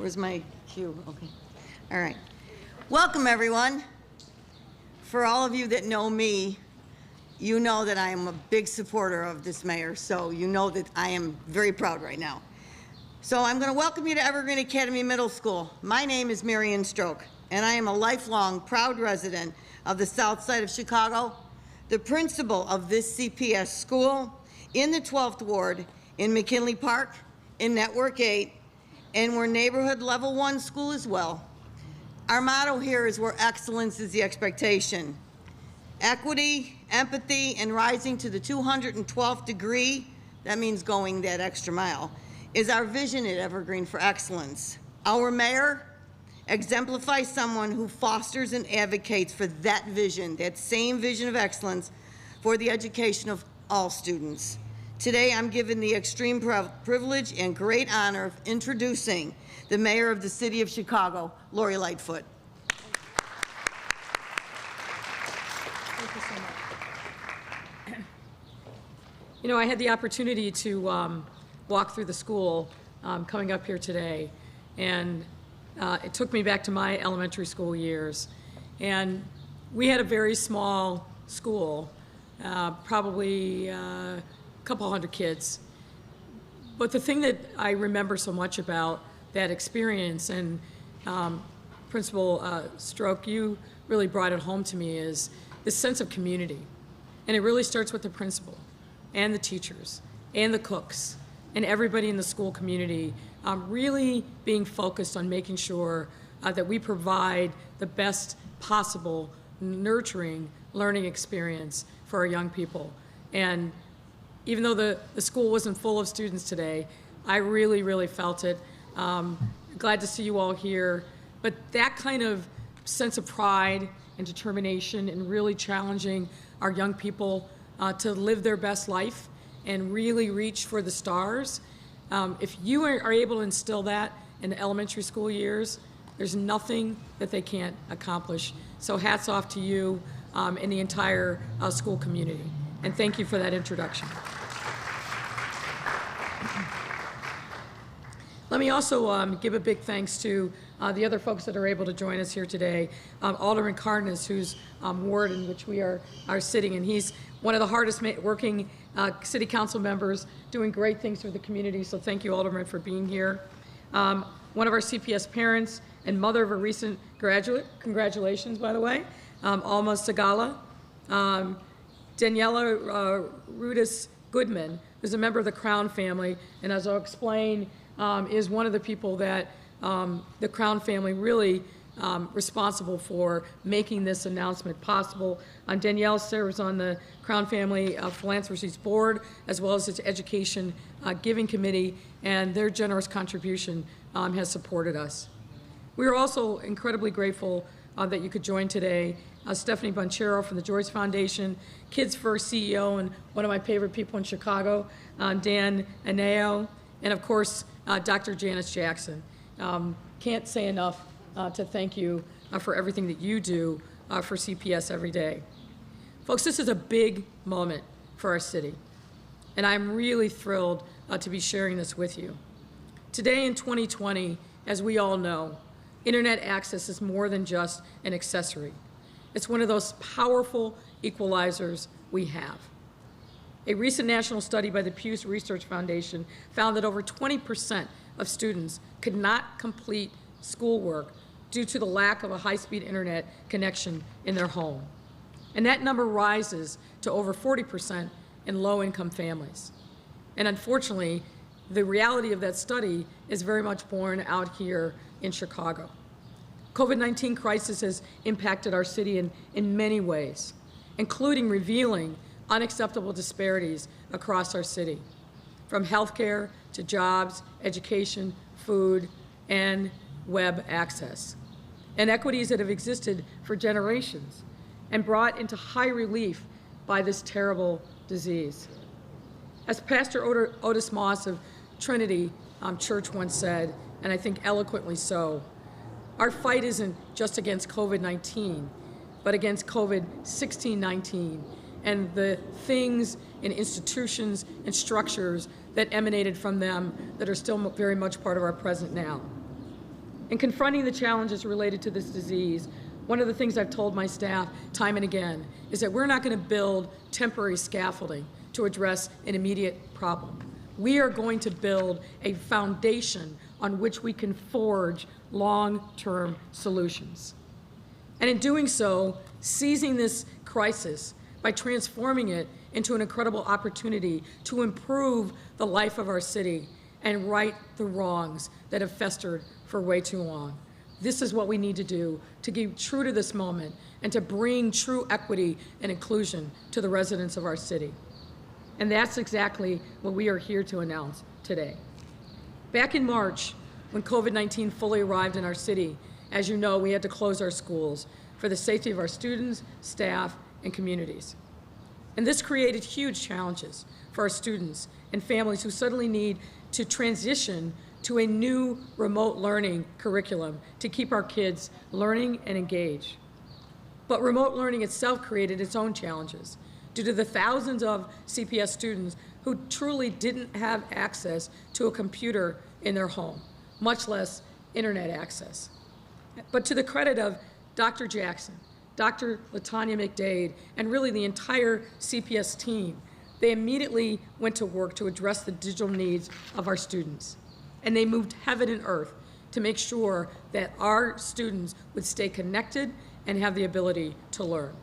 Where's my cue? Okay. All right. Welcome, everyone. For all of you that know me, you know that I am a big supporter of this mayor, so you know that I am very proud right now. So I'm going to welcome you to Evergreen Academy Middle School. My name is Marion Stroke, and I am a lifelong proud resident of the South Side of Chicago, the principal of this CPS school in the 12th Ward in McKinley Park, in Network 8, and we're neighborhood level 1 school as well. Our motto here is where excellence is the expectation. Equity, empathy, and rising to the 212th degree, that means going that extra mile, is our vision at Evergreen for excellence. Our mayor exemplifies someone who fosters and advocates for that vision, that same vision of excellence for the education of all students. Today, I'm given the extreme privilege and great honor of introducing the mayor of the city of Chicago, Lori Lightfoot. Thank you so much. You know, I had the opportunity to walk through the school coming up here today, and it took me back to my elementary school years. And we had a very small school, probably a couple hundred kids. But the thing that I remember so much about that experience, and Principal Stroke, you really brought it home to me, is this sense of community. And it really starts with the principal and the teachers and the cooks and everybody in the school community really being focused on making sure that we provide the best possible nurturing learning experience for our young people. And even though the school wasn't full of students today, I really, really felt it. Glad to see you all here. But that kind of sense of pride and determination and really challenging our young people to live their best life and really reach for the stars. If you are able to instill that in the elementary school years, there's nothing that they can't accomplish. So hats off to you and the entire school community. And thank you for that introduction. Let me also give a big thanks to the other folks that are able to join us here today. Alderman Cardin is whose ward in which we are sitting, and he's one of the hardest working city council members, doing great things for the community, so thank you, Alderman, for being here. One of our CPS parents and mother of a recent graduate, congratulations, by the way, Alma Sagala. Daniela Rudis Goodman, who's a member of the Crown family, and as I'll explain, is one of the people that the Crown family really responsible for making this announcement possible. Danielle serves on the Crown Family Philanthropies Board, as well as its Education Giving Committee, and their generous contribution has supported us. We are also incredibly grateful that you could join today. Stephanie Bonchero from the Joyce Foundation, Kids First CEO, and one of my favorite people in Chicago, Dan Aneo, and of course, Dr. Janice Jackson. Can't say enough to thank you for everything that you do for CPS every day. Folks, this is a big moment for our city, and I'm really thrilled to be sharing this with you. Today in 2020, as we all know, internet access is more than just an accessory. It's one of those powerful equalizers we have. A recent national study by the Pew Research Foundation found that over 20% of students could not complete schoolwork due to the lack of a high-speed internet connection in their home. And that number rises to over 40% in low-income families. And unfortunately, the reality of that study is very much borne out here in Chicago. COVID-19 crisis has impacted our city in many ways, including revealing unacceptable disparities across our city, from healthcare to jobs, education, food, and web access. Inequities that have existed for generations and brought into high relief by this terrible disease. As Pastor Otis Moss of Trinity Church once said, and I think eloquently so, our fight isn't just against COVID-19, but against COVID-16-19 and the things and institutions and structures that emanated from them that are still very much part of our present now. In confronting the challenges related to this disease, one of the things I've told my staff time and again is that we're not going to build temporary scaffolding to address an immediate problem. We are going to build a foundation on which we can forge long-term solutions. And in doing so, seizing this crisis by transforming it into an incredible opportunity to improve the life of our city and right the wrongs that have festered for way too long. This is what we need to do to be true to this moment and to bring true equity and inclusion to the residents of our city. And that's exactly what we are here to announce today. Back in March, when COVID-19 fully arrived in our city, as you know, we had to close our schools for the safety of our students, staff, and communities. And this created huge challenges for our students and families who suddenly need to transition to a new remote learning curriculum to keep our kids learning and engaged. But remote learning itself created its own challenges due to the thousands of CPS students who truly didn't have access to a computer in their home, much less internet access. But to the credit of Dr. Jackson, Dr. LaTanya McDade, and really the entire CPS team, they immediately went to work to address the digital needs of our students. And they moved heaven and earth to make sure that our students would stay connected and have the ability to learn.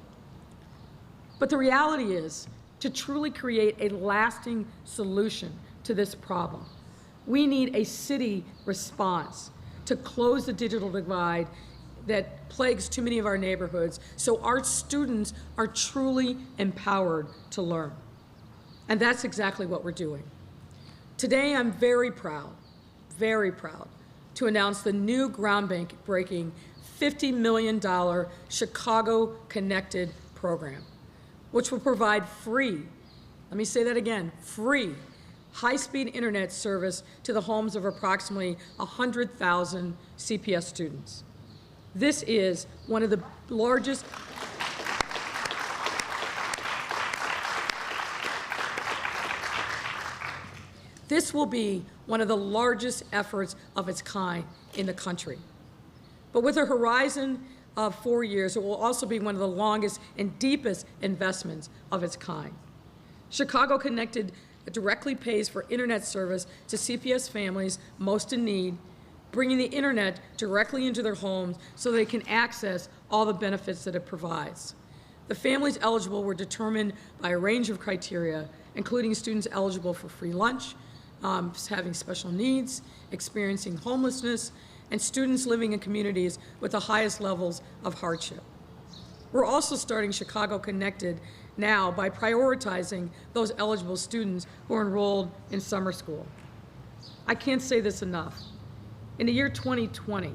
But the reality is, to truly create a lasting solution to this problem, we need a city response to close the digital divide that plagues too many of our neighborhoods so our students are truly empowered to learn. And that's exactly what we're doing. Today, I'm very proud to announce the new groundbreaking $50 million Chicago Connected program, which will provide free, let me say that again, free high-speed internet service to the homes of approximately 100,000 CPS students. This is one of the largest This will be one of the largest efforts of its kind in the country. But with a horizon of 4 years, it will also be one of the longest and deepest investments of its kind. Chicago Connected directly pays for internet service to CPS families most in need, bringing the internet directly into their homes so they can access all the benefits that it provides. The families eligible were determined by a range of criteria, including students eligible for free lunch, having special needs, experiencing homelessness, and students living in communities with the highest levels of hardship. We're also starting Chicago Connected now by prioritizing those eligible students who are enrolled in summer school. I can't say this enough. In the year 2020,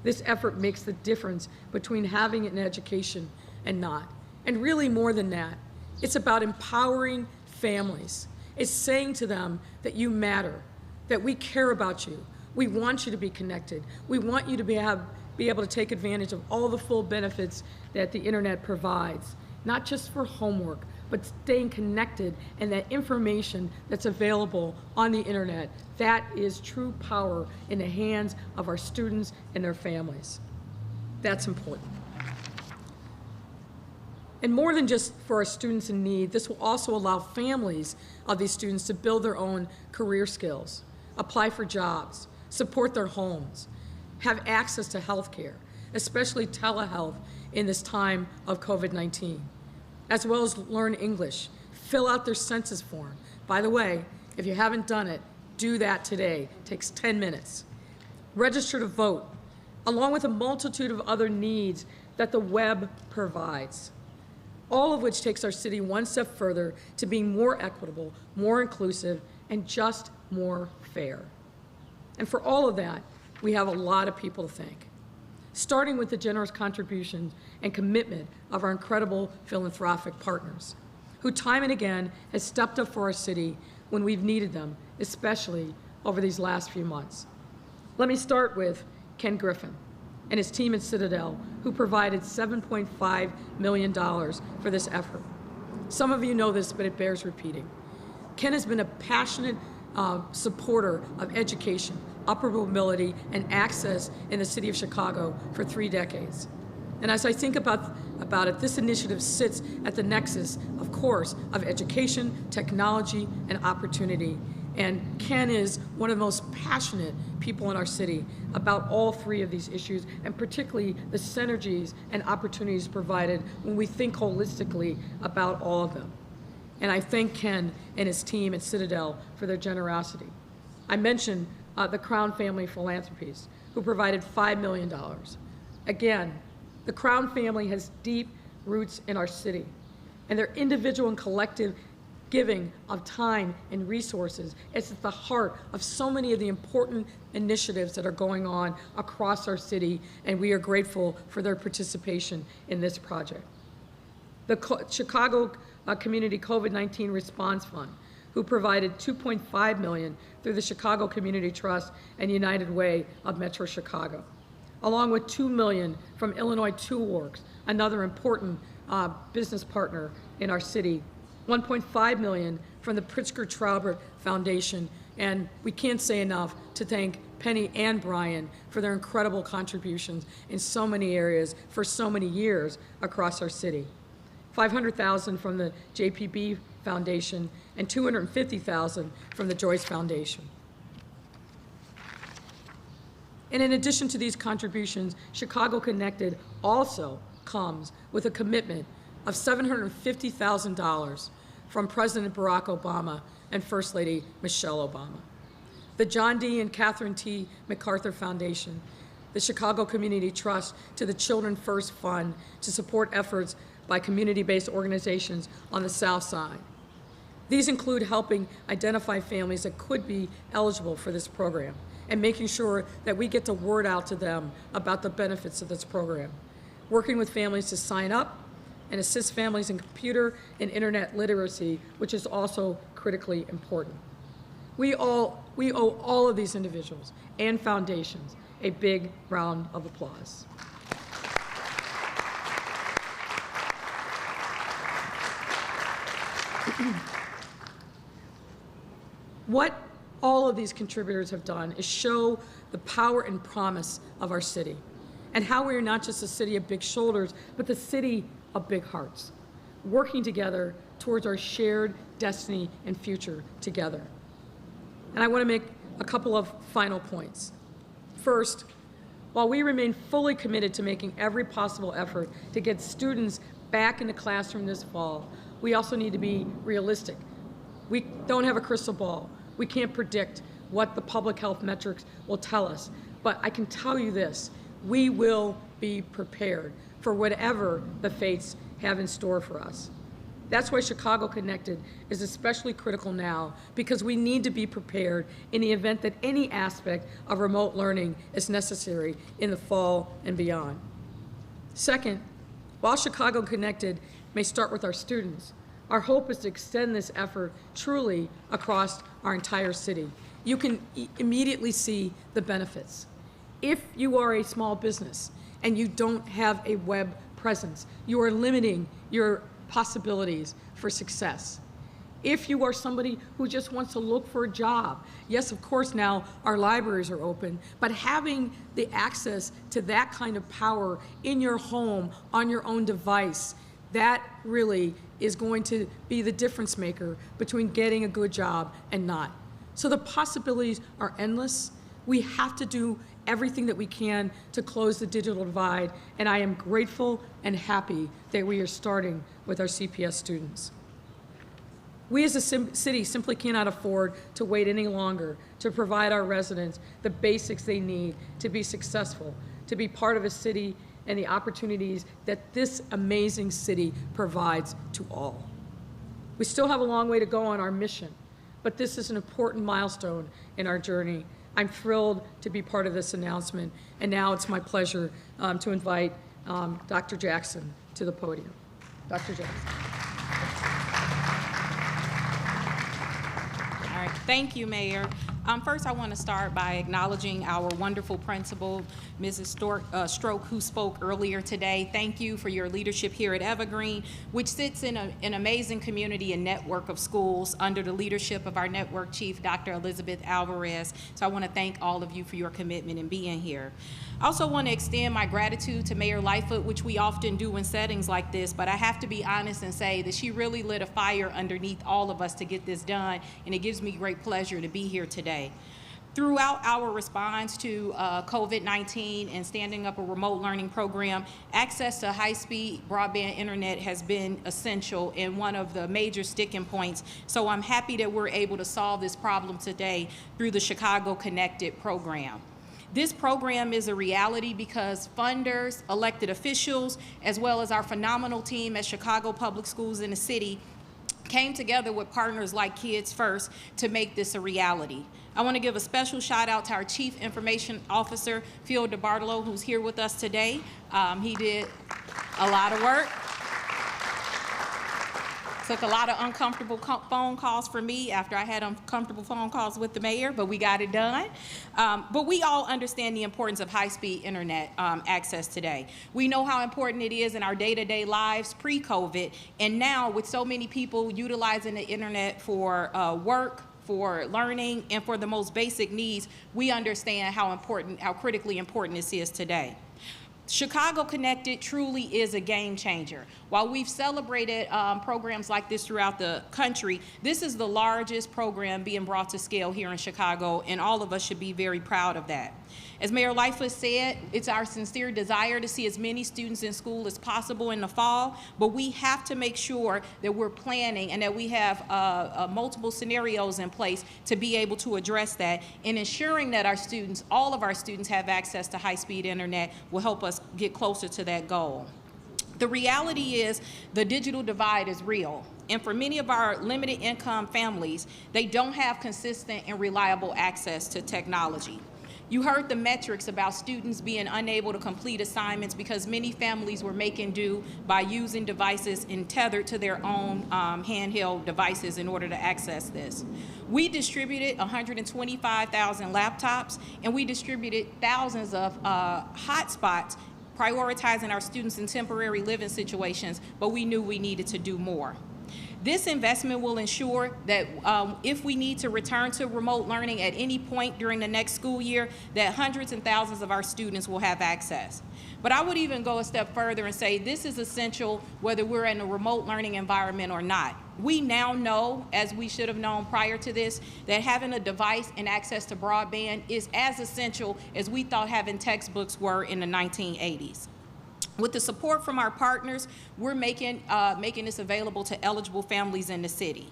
this effort makes the difference between having an education and not. And really more than that, it's about empowering families. It's saying to them that you matter, that we care about you. We want you to be connected. We want you to be able to take advantage of all the full benefits that the internet provides, not just for homework, but staying connected and that information that's available on the internet. That is true power in the hands of our students and their families. That's important. And more than just for our students in need, this will also allow families of these students to build their own career skills, apply for jobs, support their homes, have access to health care, especially telehealth in this time of COVID-19, as well as learn English, fill out their census form. By the way, if you haven't done it, do that today. It takes 10 minutes. Register to vote, along with a multitude of other needs that the web provides, all of which takes our city one step further to being more equitable, more inclusive, and just more fair. And for all of that, we have a lot of people to thank, starting with the generous contributions and commitment of our incredible philanthropic partners, who time and again has stepped up for our city when we've needed them, especially over these last few months. Let me start with Ken Griffin and his team at Citadel, who provided $7.5 million for this effort. Some of you know this, but it bears repeating. Ken has been a passionate supporter of education, upward mobility, and access in the city of Chicago for 3 decades. And as I think about it, this initiative sits at the nexus, of course, of education, technology, and opportunity. And Ken is one of the most passionate people in our city about all 3 of these issues, and particularly the synergies and opportunities provided when we think holistically about all of them. And I thank Ken and his team at Citadel for their generosity. I mentioned the Crown Family Philanthropies, who provided $5 million. Again, the Crown family has deep roots in our city, and their individual and collective giving of time and resources is at the heart of so many of the important initiatives that are going on across our city, and we are grateful for their participation in this project. The Chicago Community COVID-19 Response Fund, who provided $2.5 million through the Chicago Community Trust and United Way of Metro Chicago, along with $2 million from Illinois Toolworks, another important business partner in our city, $1.5 million from the Pritzker-Traubert Foundation, and we can't say enough to thank Penny and Brian for their incredible contributions in so many areas for so many years across our city. $500,000 from the JPB Foundation and $250,000 from the Joyce Foundation. And in addition to these contributions, Chicago Connected also comes with a commitment of $750,000 from President Barack Obama and First Lady Michelle Obama. The John D. and Catherine T. MacArthur Foundation, the Chicago Community Trust, to the Children First Fund to support efforts by community-based organizations on the South Side. These include helping identify families that could be eligible for this program and making sure that we get the word out to them about the benefits of this program, working with families to sign up and assist families in computer and internet literacy, which is also critically important. We owe all of these individuals and foundations a big round of applause. What all of these contributors have done is show the power and promise of our city and how we are not just a city of big shoulders, but the city of big hearts, working together towards our shared destiny and future together. And I want to make a couple of final points. First, while we remain fully committed to making every possible effort to get students back in the classroom this fall, we also need to be realistic. We don't have a crystal ball. We can't predict what the public health metrics will tell us. But I can tell you this, we will be prepared for whatever the fates have in store for us. That's why Chicago Connected is especially critical now, because we need to be prepared in the event that any aspect of remote learning is necessary in the fall and beyond. Second, while Chicago Connected may start with our students, our hope is to extend this effort truly across our entire city. You can immediately see the benefits. If you are a small business and you don't have a web presence, you are limiting your possibilities for success. If you are somebody who just wants to look for a job, yes, of course, now our libraries are open, but having the access to that kind of power in your home, on your own device, that really is going to be the difference maker between getting a good job and not. So the possibilities are endless. We have to do everything that we can to close the digital divide, and I am grateful and happy that we are starting with our CPS students. We as a city simply cannot afford to wait any longer to provide our residents the basics they need to be successful, to be part of a city and the opportunities that this amazing city provides to all. We still have a long way to go on our mission, but this is an important milestone in our journey. I'm thrilled to be part of this announcement, and now it's my pleasure to invite Dr. Jackson to the podium. Dr. Jackson. All right, thank you, Mayor. First, I want to start by acknowledging our wonderful principal, Mrs. Stroke, who spoke earlier today. Thank you for your leadership here at Evergreen, which sits in an amazing community and network of schools under the leadership of our network chief, Dr. Elizabeth Alvarez. So I want to thank all of you for your commitment in being here. I also want to extend my gratitude to Mayor Lightfoot, which we often do in settings like this, but I have to be honest and say that she really lit a fire underneath all of us to get this done, and it gives me great pleasure to be here today. Throughout our response to COVID-19 and standing up a remote learning program, access to high-speed broadband internet has been essential and one of the major sticking points. So I'm happy that we're able to solve this problem today through the Chicago Connected program. This program is a reality because funders, elected officials, as well as our phenomenal team at Chicago Public Schools in the city came together with partners like Kids First to make this a reality. I want to give a special shout out to our Chief Information Officer, Phil DeBartolo, who's here with us today. He did a lot of work. Took a lot of uncomfortable phone calls for me after I had uncomfortable phone calls with the mayor, but we got it done. But we all understand the importance of high-speed internet access today. We know how important it is in our day-to-day lives pre-COVID, and now with so many people utilizing the internet for work, for learning, and for the most basic needs, we understand how critically important this is today. Chicago Connected truly is a game changer. While we've celebrated programs like this throughout the country, this is the largest program being brought to scale here in Chicago, and all of us should be very proud of that. As Mayor Lightfoot said, it's our sincere desire to see as many students in school as possible in the fall, but we have to make sure that we're planning and that we have multiple scenarios in place to be able to address that, and ensuring that our students, all of our students, have access to high-speed internet will help us get closer to that goal. The reality is the digital divide is real. And for many of our limited income families, they don't have consistent and reliable access to technology. You heard the metrics about students being unable to complete assignments because many families were making do by using devices and tethered to their own handheld devices in order to access this. We distributed 125,000 laptops, and we distributed thousands of hotspots, prioritizing our students in temporary living situations, but we knew we needed to do more. This investment will ensure that if we need to return to remote learning at any point during the next school year, that hundreds and thousands of our students will have access. But I would even go a step further and say this is essential whether we're in a remote learning environment or not. We now know, as we should have known prior to this, that having a device and access to broadband is as essential as we thought having textbooks were in the 1980s. With the support from our partners, we're making this available to eligible families in the city.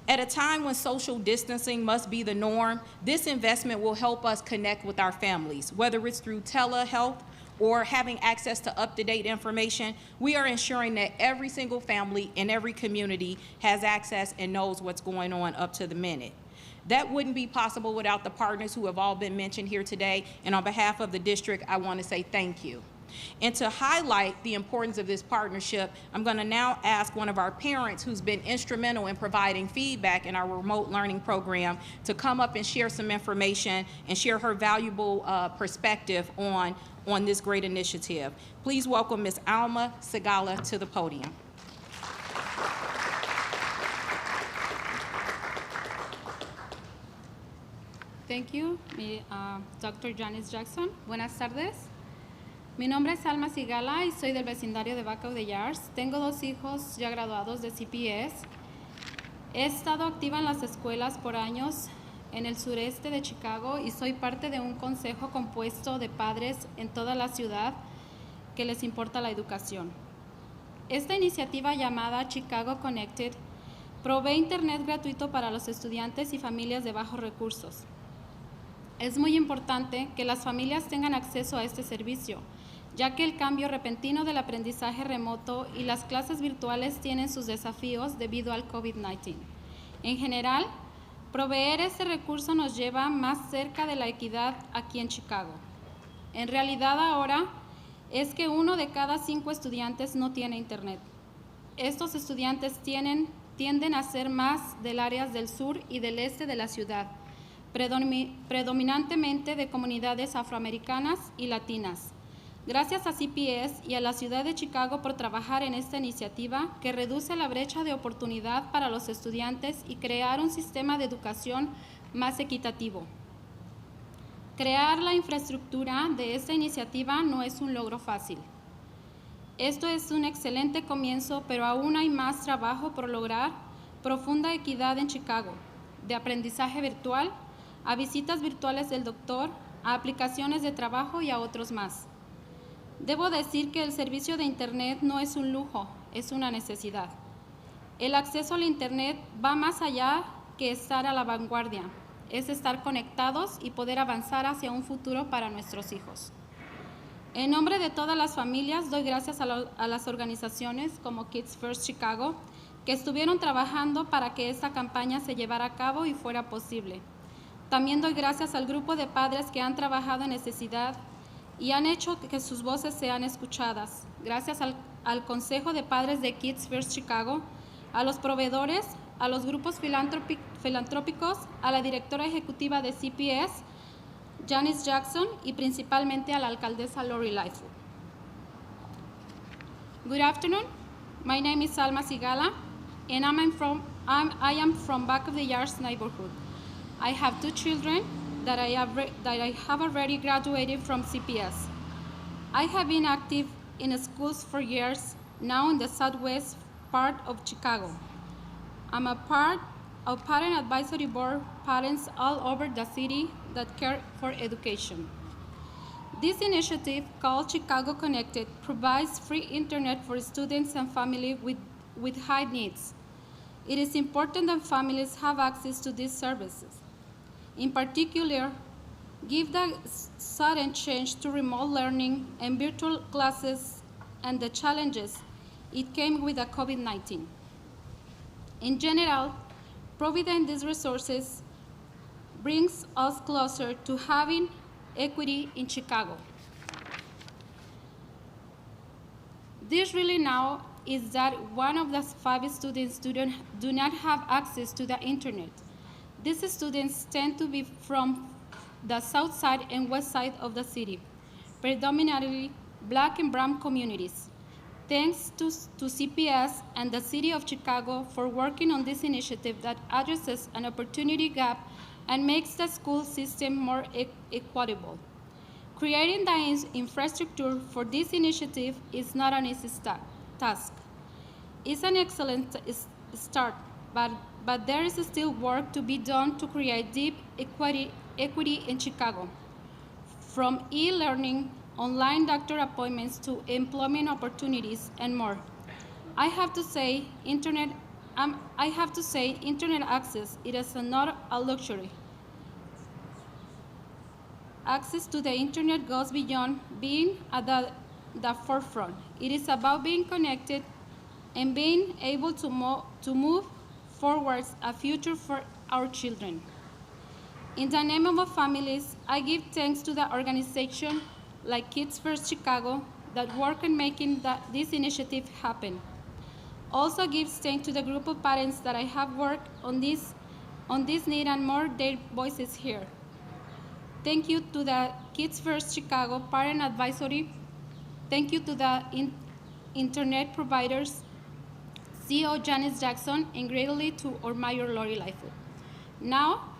At a time when social distancing must be the norm, this investment will help us connect with our families, whether it's through telehealth or having access to up-to-date information. We are ensuring that every single family in every community has access and knows what's going on up to the minute. That wouldn't be possible without the partners who have all been mentioned here today, and on behalf of the district, I want to say thank you. And to highlight the importance of this partnership, I'm going to now ask one of our parents who's been instrumental in providing feedback in our remote learning program to come up and share some information and share her valuable perspective on this great initiative. Please welcome Ms. Alma Segala to the podium. Thank you, Dr. Janice Jackson. Buenas tardes. Mi nombre es Alma Sigala y soy del vecindario de Bacow de Yars. Tengo 2 hijos ya graduados de CPS. He estado activa en las escuelas por años en el sureste de Chicago y soy parte de un consejo compuesto de padres en toda la ciudad que les importa la educación. Esta iniciativa llamada Chicago Connected provee internet gratuito para los estudiantes y familias de bajos recursos. Es muy importante que las familias tengan acceso a este servicio, ya que el cambio repentino del aprendizaje remoto y las clases virtuales tienen sus desafíos debido al COVID-19. En general, proveer este recurso nos lleva más cerca de la equidad aquí en Chicago. En realidad ahora es que 1 de cada 5 estudiantes no tiene internet. Estos estudiantes tienden a ser más del áreas del sur y del este de la ciudad, predominantemente de comunidades afroamericanas y latinas. Gracias a CPS y a la ciudad de Chicago por trabajar en esta iniciativa que reduce la brecha de oportunidad para los estudiantes y crear un sistema de educación más equitativo. Crear la infraestructura de esta iniciativa no es un logro fácil. Esto es un excelente comienzo, pero aún hay más trabajo por lograr profunda equidad en Chicago, de aprendizaje virtual a visitas virtuales del doctor, a aplicaciones de trabajo y a otros más. Debo decir que el servicio de Internet no es un lujo, es una necesidad. El acceso al Internet va más allá que estar a la vanguardia, es estar conectados y poder avanzar hacia un futuro para nuestros hijos. En nombre de todas las familias, doy gracias a las organizaciones como Kids First Chicago, que estuvieron trabajando para que esta campaña se llevara a cabo y fuera posible. También doy gracias al grupo de padres que han trabajado en necesidad y han hecho que sus voces sean escuchadas. Gracias al Consejo de Padres de Kids First Chicago, a los proveedores, a los grupos filantrópicos, a la directora ejecutiva de CPS, Janice Jackson, y principalmente a la alcaldesa Lori Lightfoot. Good afternoon. My name is Salma Sigala, and I am from Back of the Yards neighborhood. I have 2 children that I have already graduated from CPS. I have been active in schools for years, now in the southwest part of Chicago. I'm a part of Parent Advisory Board parents all over the city that care for education. This initiative, called Chicago Connected, provides free internet for students and families with high needs. It is important that families have access to these services. In particular, give the sudden change to remote learning and virtual classes and the challenges it came with the COVID-19. In general, providing these resources brings us closer to having equity in Chicago. This really now is that one of the 5 students do not have access to the internet. These students tend to be from the south side and west side of the city, predominantly Black and brown communities. Thanks to CPS and the City of Chicago for working on this initiative that addresses an opportunity gap and makes the school system more equitable. Creating the infrastructure for this initiative is not an easy task. It's an excellent start, but there is still work to be done to create deep equity in Chicago. From e-learning, online doctor appointments to employment opportunities and more. I have to say, internet access, it is not a luxury. Access to the internet goes beyond being at the forefront. It is about being connected and being able to move forward a future for our children. In the name of our families, I give thanks to the organization like Kids First Chicago that work on making this initiative happen. Also gives thanks to the group of parents that I have worked on this need and more their voices here. Thank you to the Kids First Chicago Parent Advisory. Thank you to the internet providers, CEO Janice Jackson, and greatly to our Mayor Lori Lightfoot. Now,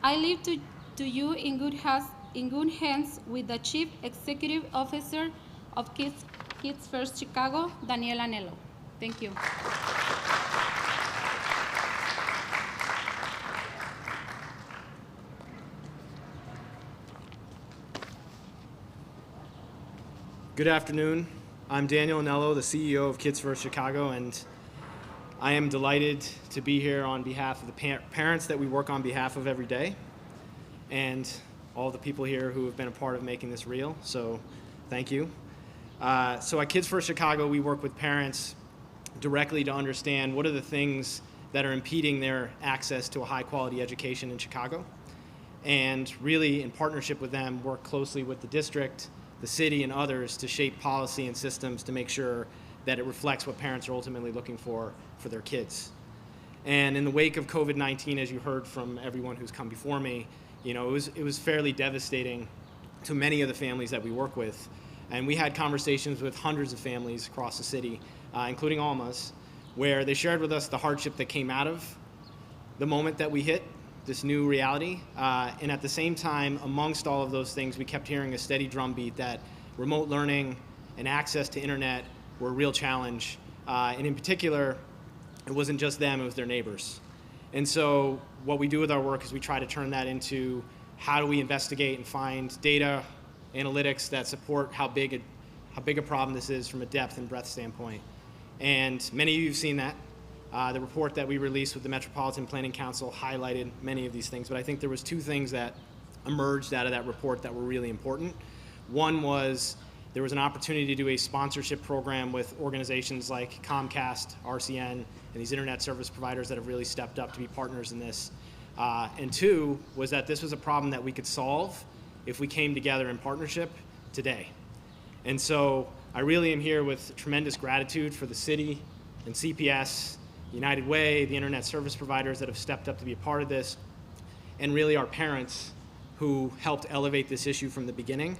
I leave to you in good hands with the Chief Executive Officer of Kids First Chicago, Daniel Anello. Thank you. Good afternoon. I'm Daniel Anello, the CEO of Kids First Chicago, and I am delighted to be here on behalf of the parents that we work on behalf of every day, and all the people here who have been a part of making this real, so thank you. So at Kids First Chicago, we work with parents directly to understand what are the things that are impeding their access to a high-quality education in Chicago, and really, in partnership with them, work closely with the district, the city, and others to shape policy and systems to make sure that it reflects what parents are ultimately looking for their kids. And in the wake of COVID-19, as you heard from everyone who's come before me, you know, it was fairly devastating to many of the families that we work with. And we had conversations with hundreds of families across the city, including Alma's, where they shared with us the hardship that came out of the moment that we hit this new reality. And at the same time, amongst all of those things, we kept hearing a steady drumbeat that remote learning and access to internet were a real challenge. And in particular, it wasn't just them, it was their neighbors. And so what we do with our work is we try to turn that into how do we investigate and find data, analytics that support how big a problem this is from a depth and breadth standpoint. And many of you have seen that. The report that we released with the Metropolitan Planning Council highlighted many of these things, but I think there was two things that emerged out of that report that were really important. One was there was an opportunity to do a sponsorship program with organizations like Comcast, RCN, and these internet service providers that have really stepped up to be partners in this. And two was that this was a problem that we could solve if we came together in partnership today. And so I really am here with tremendous gratitude for the city and CPS, United Way, the internet service providers that have stepped up to be a part of this, and really our parents who helped elevate this issue from the beginning.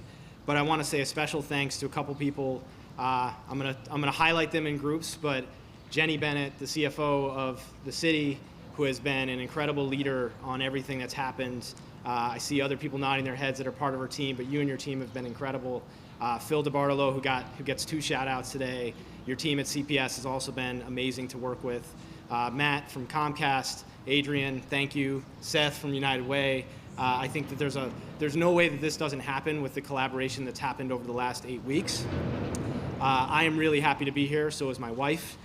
But I want to say a special thanks to a couple people. I'm gonna highlight them in groups, but Jenny Bennett, the CFO of the city, who has been an incredible leader on everything that's happened. I see other people nodding their heads that are part of our team, but you and your team have been incredible. Phil DeBartolo, who gets 2 shout-outs today. Your team at CPS has also been amazing to work with. Matt from Comcast, Adrian, thank you. Seth from United Way. I think that there's no way that this doesn't happen with the collaboration that's happened over the last 8 weeks. I am really happy to be here, so is my wife.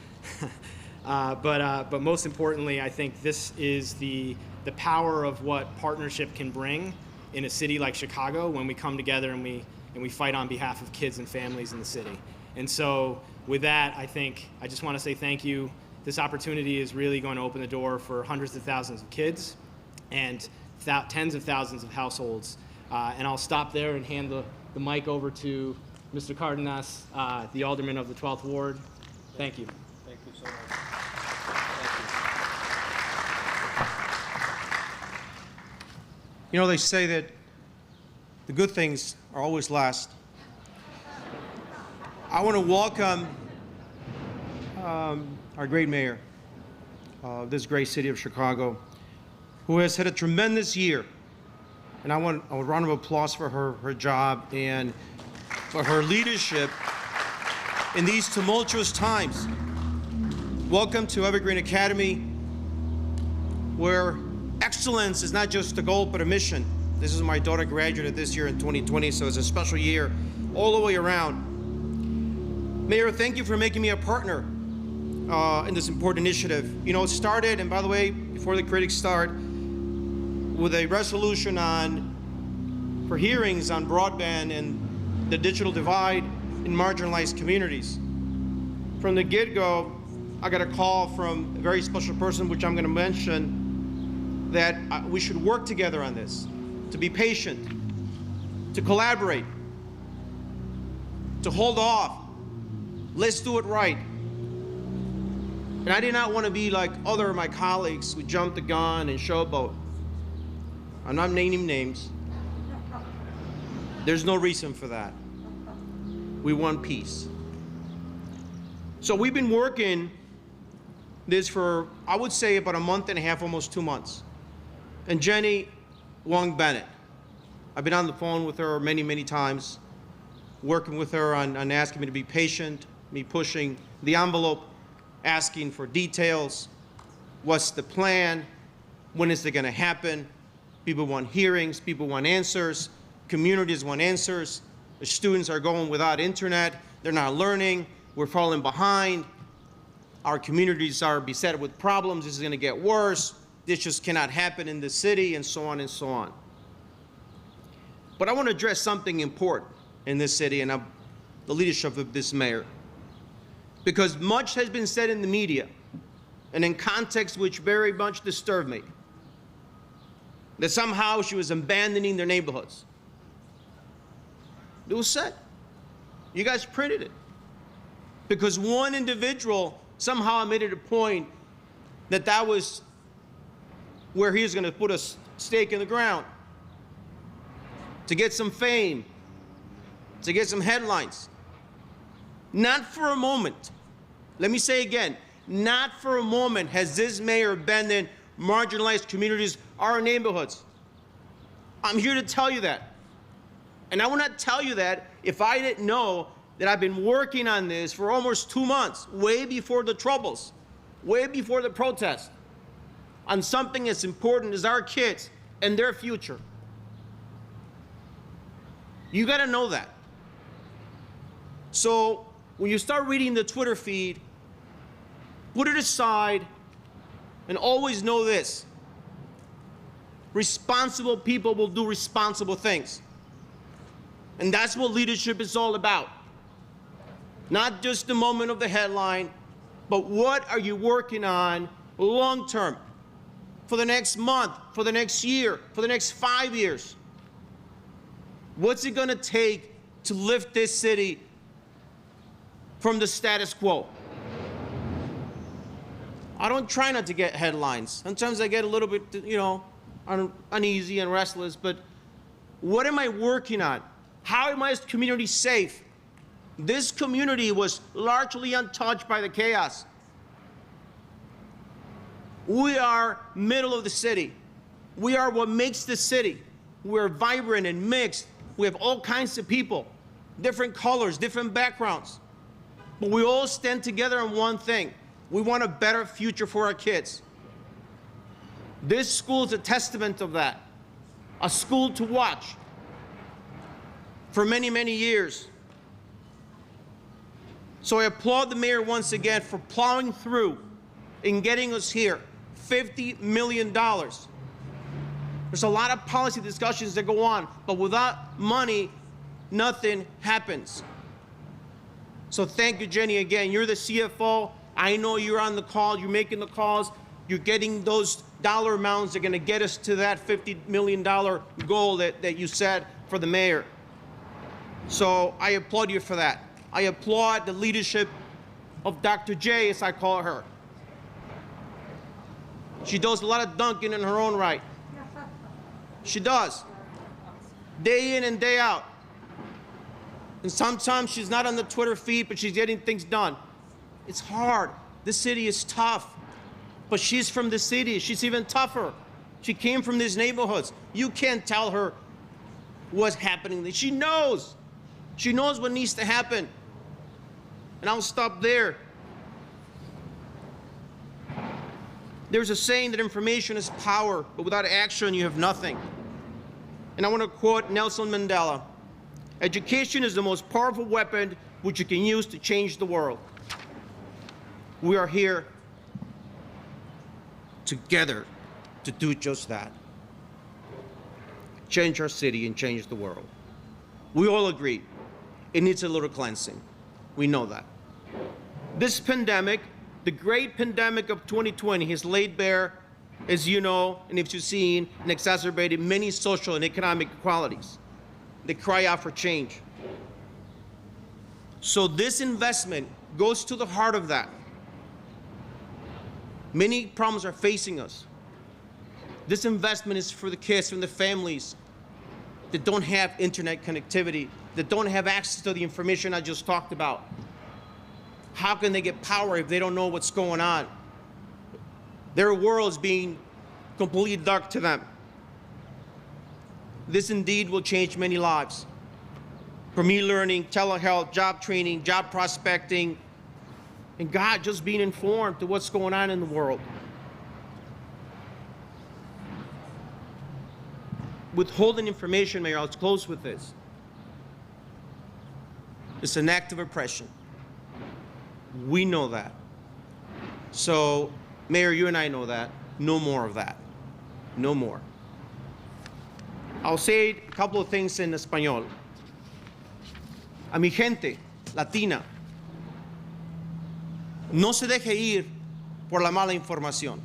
But most importantly, I think this is the power of what partnership can bring in a city like Chicago when we come together and we fight on behalf of kids and families in the city. And so with that, I just want to say thank you. This opportunity is really going to open the door for hundreds of thousands of kids and tens of thousands of households. And I'll stop there and hand the mic over to Mr. Cardenas, the Alderman of the 12th Ward. Thank you. Thank you so much. You know, they say that the good things are always last. I want to welcome our great mayor of this great city of Chicago, who has had a tremendous year. And I want a round of applause for her job and for her leadership in these tumultuous times. Welcome to Evergreen Academy, where excellence is not just a goal, but a mission. This is my daughter graduated this year in 2020, so it's a special year all the way around. Mayor, thank you for making me a partner in this important initiative. You know, it started, and by the way, before the critics start, with a resolution for hearings on broadband and the digital divide in marginalized communities. From the get-go, I got a call from a very special person, which I'm going to mention, that we should work together on this, to be patient, to collaborate, to hold off. Let's do it right. And I did not want to be like other of my colleagues who jumped the gun and showboat. I'm not naming names. There's no reason for that. We want peace. So we've been working this for, I would say, about a month and a half, almost 2 months. And Jenny Wong Bennett, I've been on the phone with her many, many times, working with her on asking me to be patient, me pushing the envelope, asking for details. What's the plan? When is it going to happen? People want hearings, people want answers, communities want answers. The students are going without internet, they're not learning, we're falling behind. Our communities are beset with problems, this is gonna get worse, this just cannot happen in the city, and so on and so on. But I wanna address something important in this city and the leadership of this mayor. Because much has been said in the media, and in context which very much disturbed me, that somehow she was abandoning their neighborhoods. It was said. You guys printed it. Because one individual somehow made it a point that was where he was going to put a stake in the ground to get some fame, to get some headlines. Not for a moment. Let me say again, not for a moment has this mayor abandoned marginalized communities, our neighborhoods. I'm here to tell you that. And I would not tell you that if I didn't know that I've been working on this for almost 2 months, way before the troubles, way before the protests, on something as important as our kids and their future. You gotta know that. So when you start reading the Twitter feed, put it aside and always know this. Responsible people will do responsible things. And that's what leadership is all about. Not just the moment of the headline, but what are you working on long term, for the next month, for the next year, for the next 5 years? What's it gonna take to lift this city from the status quo? I don't try not to get headlines. Sometimes I get a little bit, uneasy and restless, but what am I working on? How am I as a community safe? This community was largely untouched by the chaos. We are middle of the city. We are what makes the city. We're vibrant and mixed. We have all kinds of people, different colors, different backgrounds. But we all stand together on one thing. We want a better future for our kids. This school is a testament of that. A school to watch for many, many years. So I applaud the mayor once again for plowing through and getting us here. $50 million. There's a lot of policy discussions that go on, but without money, nothing happens. So thank you, Jenny, again. You're the CFO. I know you're on the call. You're making the calls. You're getting those dollar amounts that are going to get us to that $50 million goal that you set for the mayor. So I applaud you for that. I applaud the leadership of Dr. J, as I call her. She does a lot of dunking in her own right. She does. Day in and day out. And sometimes she's not on the Twitter feed, but she's getting things done. It's hard. This city is tough. But she's from the city. She's even tougher. She came from these neighborhoods. You can't tell her what's happening. She knows. She knows what needs to happen. And I'll stop there. There's a saying that information is power, but without action, you have nothing. And I want to quote Nelson Mandela. Education is the most powerful weapon which you can use to change the world. We are here together to do just that. Change our city and change the world. We all agree it needs a little cleansing. We know that. This pandemic, the great pandemic of 2020, has laid bare, as you know, and if you've seen, and exacerbated many social and economic inequalities. They cry out for change. So this investment goes to the heart of that. Many problems are facing us. This investment is for the kids and the families that don't have internet connectivity, that don't have access to the information I just talked about. How can they get power if they don't know what's going on? Their world's being completely dark to them. This indeed will change many lives. From e-learning, telehealth, job training, job prospecting, and God, just being informed to what's going on in the world. Withholding information, Mayor, I'll close with this. It's an act of oppression. We know that. So, Mayor, you and I know that. No more of that. No more. I'll say a couple of things in Espanol. A mi gente latina, no se deje ir por la mala información.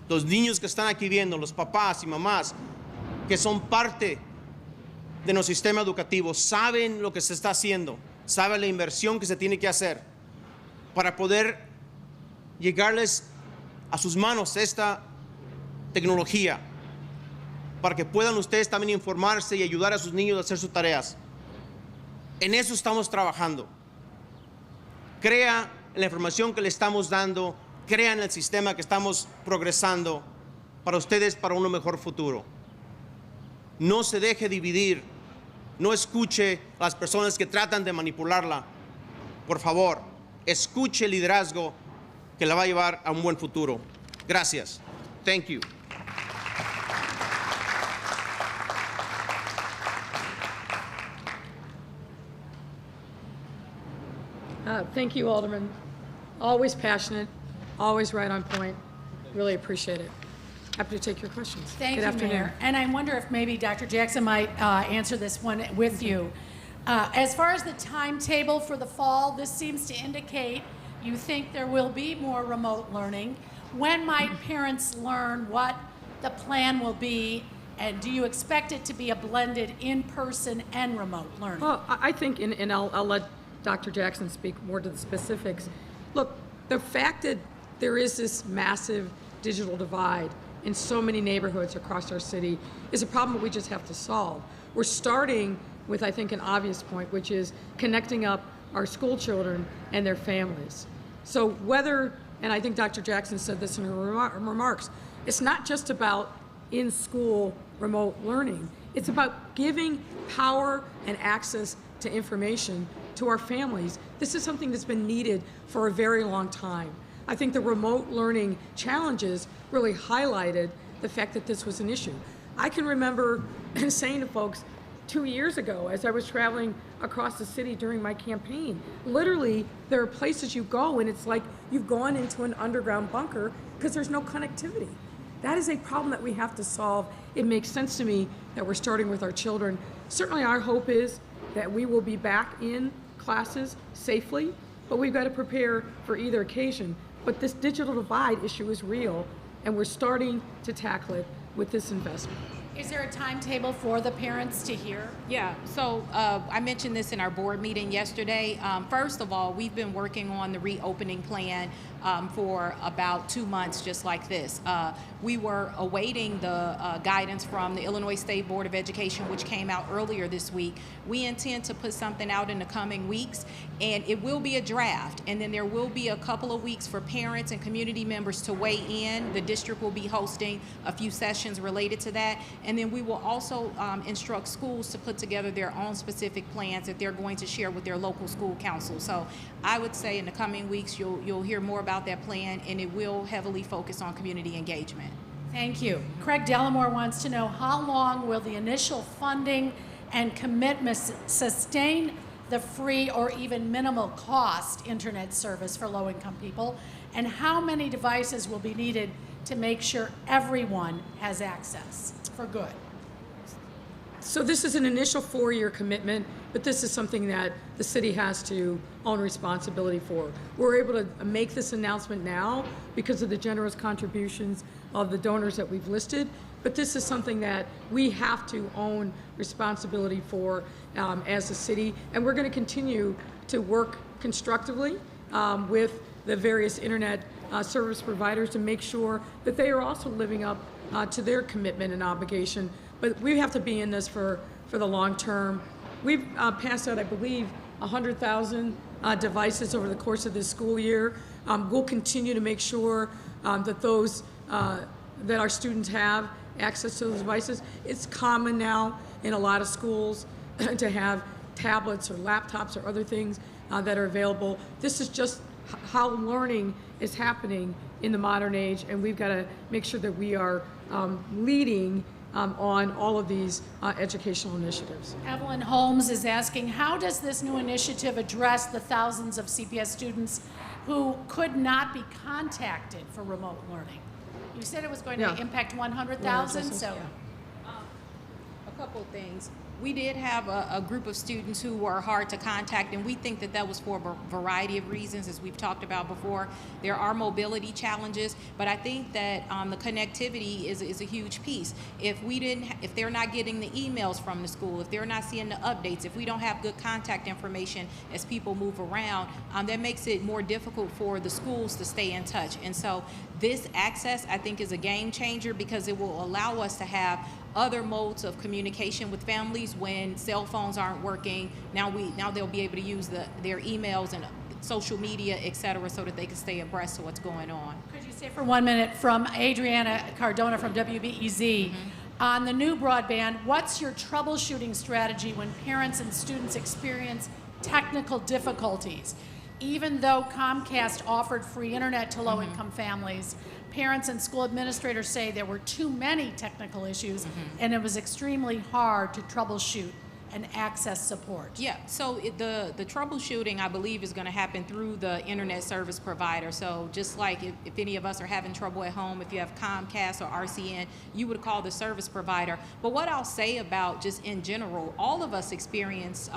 Los niños que están aquí viendo, los papás y mamás, que son parte de nuestro sistema educativo, saben lo que se está haciendo, saben la inversión que se tiene que hacer para poder llegarles a sus manos esta tecnología para que puedan ustedes también informarse y ayudar a sus niños a hacer sus tareas. En eso estamos trabajando. Crea en la información que le estamos dando, crea en el sistema que estamos progresando para ustedes, para un mejor futuro. No se deje dividir, no escuche a las personas que tratan de manipularla. Por favor, escuche el liderazgo que la va a llevar a un buen futuro. Gracias. Thank you. Thank you, Alderman. Always passionate, always right on point. Really appreciate it. Happy to take your questions. Thank Good you, afternoon. Mayor. And I wonder if maybe Dr. Jackson might answer this one with you. As far as the timetable for the fall, this seems to indicate you think there will be more remote learning. When might parents learn what the plan will be, and do you expect it to be a blended in-person and remote learning? Well, I think, and I'll let Dr. Jackson speak more to the specifics. Look, the fact that there is this massive digital divide in so many neighborhoods across our city is a problem that we just have to solve. We're starting with, I think, an obvious point, which is connecting up our school children and their families. So whether, and I think Dr. Jackson said this in her remarks, it's not just about in-school remote learning. It's about giving power and access to information to our families. This is something that's been needed for a very long time. I think the remote learning challenges really highlighted the fact that this was an issue. I can remember saying to folks 2 years ago as I was traveling across the city during my campaign, literally there are places you go and it's like you've gone into an underground bunker because there's no connectivity. That is a problem that we have to solve. It makes sense to me that we're starting with our children. Certainly our hope is that we will be back in classes safely, but we've got to prepare for either occasion. But this digital divide issue is real, and we're starting to tackle it with this investment. Is there a timetable for the parents to hear? Yeah, so I mentioned this in our board meeting yesterday. First of all, we've been working on the reopening plan for about 2 months, just like this. We were awaiting the guidance from the Illinois State Board of Education, which came out earlier this week. We intend to put something out in the coming weeks, and it will be a draft, and then there will be a couple of weeks for parents and community members to weigh in. The district will be hosting a few sessions related to that, and then we will also instruct schools to put together their own specific plans that they're going to share with their local school council. So I would say in the coming weeks you'll hear more about that plan, and it will heavily focus on community engagement. Thank you. Craig Delamore wants to know, how long will the initial funding and commitments sustain the free or even minimal cost internet service for low-income people, and how many devices will be needed to make sure everyone has access for good? So this is an initial 4-year commitment, but this is something that the city has to own responsibility for. We're able to make this announcement now because of the generous contributions of the donors that we've listed, but this is something that we have to own responsibility for as a city, and we're going to continue to work constructively with the various internet service providers to make sure that they are also living up to their commitment and obligation. But we have to be in this for the long term. We've passed out, I believe, 100,000 devices over the course of this school year. We'll continue to make sure that those that our students have access to those devices. It's common now in a lot of schools to have tablets or laptops or other things that are available. This is just how learning is happening in the modern age, and we've got to make sure that we are leading on all of these educational initiatives. Evelyn Holmes is asking, how does this new initiative address the thousands of CPS students who could not be contacted for remote learning? You said it was going to impact 100,000, so. A couple of things. we did have a group of students who were hard to contact, and we think that that was for a variety of reasons, as we've talked about before. There are mobility challenges, but I think that the connectivity is a huge piece. If they're not getting the emails from the school, if they're not seeing the updates, if we don't have good contact information as people move around, that makes it more difficult for the schools to stay in touch. And so this access, I think, is a game changer because it will allow us to have other modes of communication with families when cell phones aren't working. Now they'll be able to use their emails and social media, et cetera, so that they can stay abreast of what's going on. Could you say for 1 minute from Adriana Cardona from WBEZ, on the new broadband, what's your troubleshooting strategy when parents and students experience technical difficulties? Even though Comcast offered free internet to low-income families, parents and school administrators say there were too many technical issues, and it was extremely hard to troubleshoot and access support. Yeah, so the troubleshooting, I believe, is going to happen through the internet service provider. So just like if any of us are having trouble at home, if you have Comcast or RCN, you would call the service provider. But what I'll say about just in general, all of us experience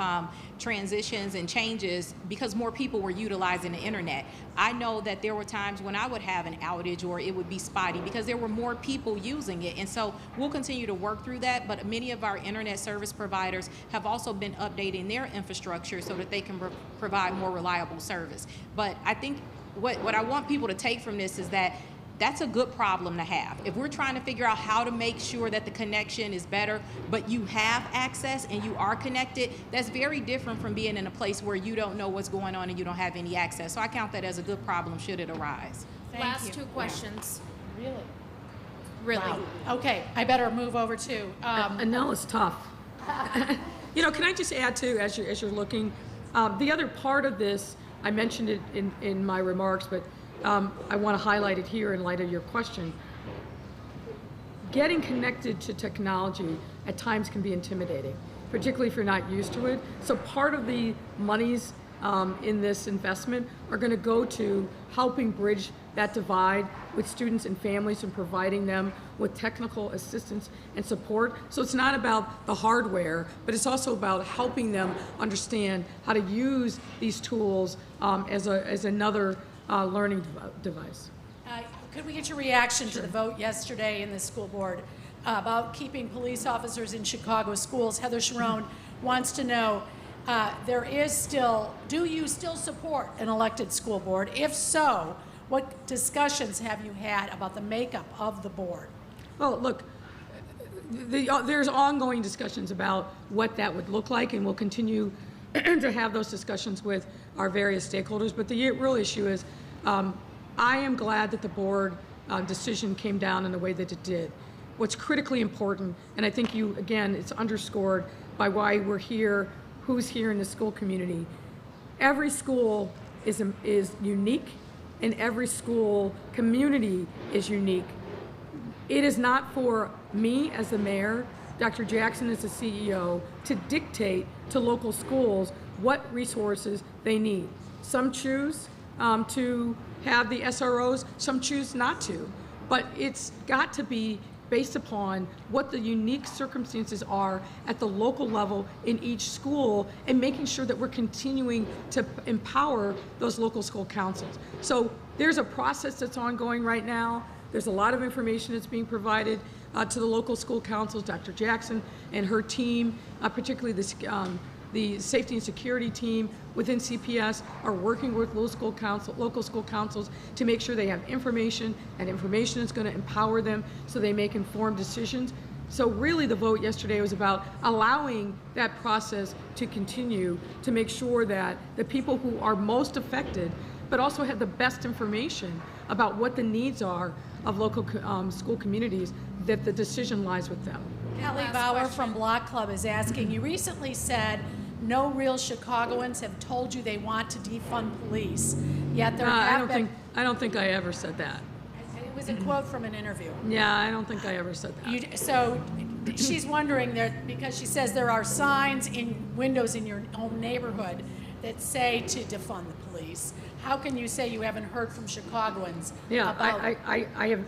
transitions and changes because more people were utilizing the internet. I know that there were times when I would have an outage or it would be spotty because there were more people using it. And so we'll continue to work through that, but many of our internet service providers have also been updating their infrastructure so that they can provide more reliable service. But I think what I want people to take from this is that that's a good problem to have. If we're trying to figure out how to make sure that the connection is better, but you have access and you are connected, that's very different from being in a place where you don't know what's going on and you don't have any access. So I count that as a good problem should it arise. Last two questions. Really? Really. Wow. Okay, I better move over to, Anella's tough. You know, can I just add too, as you're looking, the other part of this, I mentioned it in my remarks, but I want to highlight it here in light of your question. Getting connected to technology at times can be intimidating, particularly if you're not used to it. So part of the monies in this investment are going to go to helping bridge that divide with students and families and providing them with technical assistance and support. So it's not about the hardware, but it's also about helping them understand how to use these tools as another learning device. could we get your reaction to the vote yesterday in the school board about keeping police officers in Chicago schools? Heather Sharon wants to know, do you still support an elected school board? If so, what discussions have you had about the makeup of the board? Well, look, there's ongoing discussions about what that would look like, and we'll continue to have those discussions with our various stakeholders. But the real issue is, I am glad that the board decision came down in the way that it did. What's critically important, and I think it's underscored by why we're here, who's here in the school community. Every school is unique, and every school community is unique. It is not for me as the mayor, Dr. Jackson as the CEO, to dictate to local schools what resources they need. Some choose to have the SROs, some choose not to. But it's got to be based upon what the unique circumstances are at the local level in each school, and making sure that we're continuing to empower those local school councils. So there's a process that's ongoing right now. There's a lot of information that's being provided to the local school councils. Dr. Jackson and her team, particularly the safety and security team within CPS, are working with local school councils to make sure they have information, and information is going to empower them so they make informed decisions. So really the vote yesterday was about allowing that process to continue, to make sure that the people who are most affected, but also have the best information about what the needs are of local school communities, that the decision lies with them. Kelly Bauer from Block Club is asking, you recently said no real Chicagoans have told you they want to defund police, yet there have been... I don't think I ever said that. It was a quote from an interview. Yeah, I don't think I ever said that. So she's wondering, because she says there are signs in windows in your home neighborhood that say to defund the police. How can you say you haven't heard from Chicagoans? Yeah, about... I have.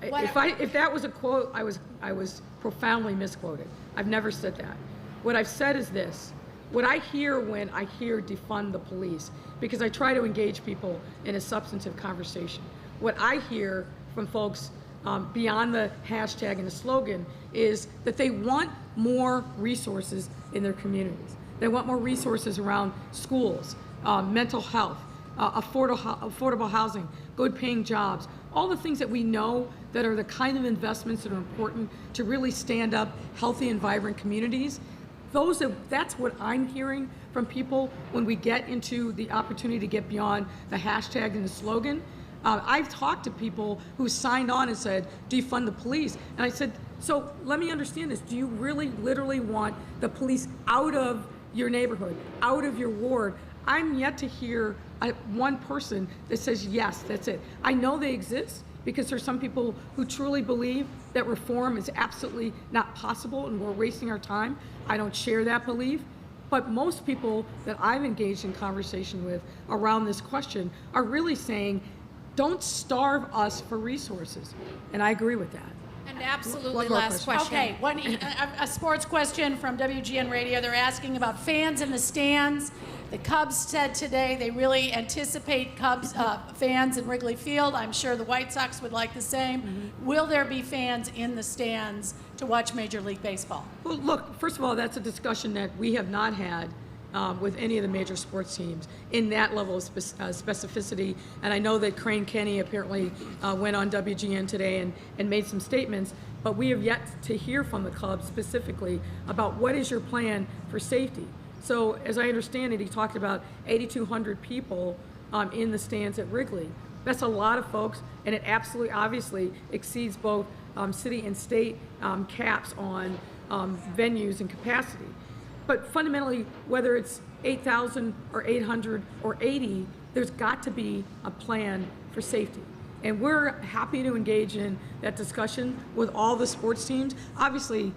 If that was a quote, I was profoundly misquoted. I've never said that. what I've said is this. What I hear when I hear defund the police, because I try to engage people in a substantive conversation, what I hear from folks beyond the hashtag and the slogan is that they want more resources in their communities. They want more resources around schools, mental health, affordable housing, good paying jobs, all the things that we know that are the kind of investments that are important to really stand up healthy and vibrant communities. That's what I'm hearing from people when we get into the opportunity to get beyond the hashtag and the slogan. I've talked to people who signed on and said, defund the police. And I said, so let me understand this. Do you really literally want the police out of your neighborhood, out of your ward? I'm yet to hear one person that says, yes, that's it. I know they exist because there's some people who truly believe that reform is absolutely not possible and we're wasting our time. I don't share that belief. But most people that I've engaged in conversation with around this question are really saying, don't starve us for resources. And I agree with that. And absolutely, One more last question. question. Okay, a sports question from WGN Radio. They're asking about fans in the stands. The Cubs said today they really anticipate Cubs fans in Wrigley Field. I'm sure the White Sox would like the same. Mm-hmm. Will there be fans in the stands to watch Major League Baseball? Well, look, first of all, that's a discussion that we have not had with any of the major sports teams in that level of specificity. And I know that Crane Kenny apparently went on WGN today and made some statements, but we have yet to hear from the Cubs specifically about what is your plan for safety. So as I understand it, he talked about 8,200 people in the stands at Wrigley. That's a lot of folks, and it absolutely, obviously, exceeds both city and state caps on venues and capacity. But fundamentally, whether it's 8,000 or 800 or 80, there's got to be a plan for safety. And we're happy to engage in that discussion with all the sports teams. Obviously,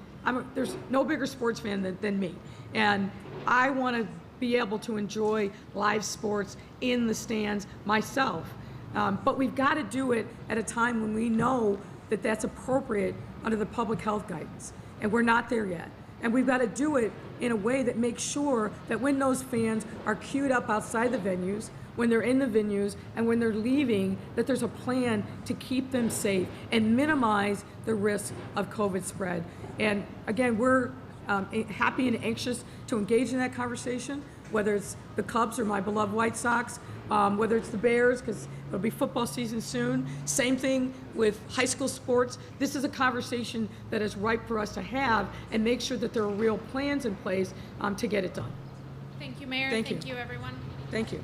there's no bigger sports fan than me. And I want to be able to enjoy live sports in the stands myself. But we've got to do it at a time when we know that that's appropriate under the public health guidance. And we're not there yet. And we've got to do it in a way that makes sure that when those fans are queued up outside the venues, when they're in the venues, and when they're leaving, that there's a plan to keep them safe and minimize the risk of COVID spread. And again, we're happy and anxious to engage in that conversation, whether it's the Cubs or my beloved White Sox, whether it's the Bears, because it'll be football season soon. Same thing with high school sports. This is a conversation that is ripe for us to have and make sure that there are real plans in place to get it done. Thank you, Mayor. Thank Thank you. you, everyone. Thank you.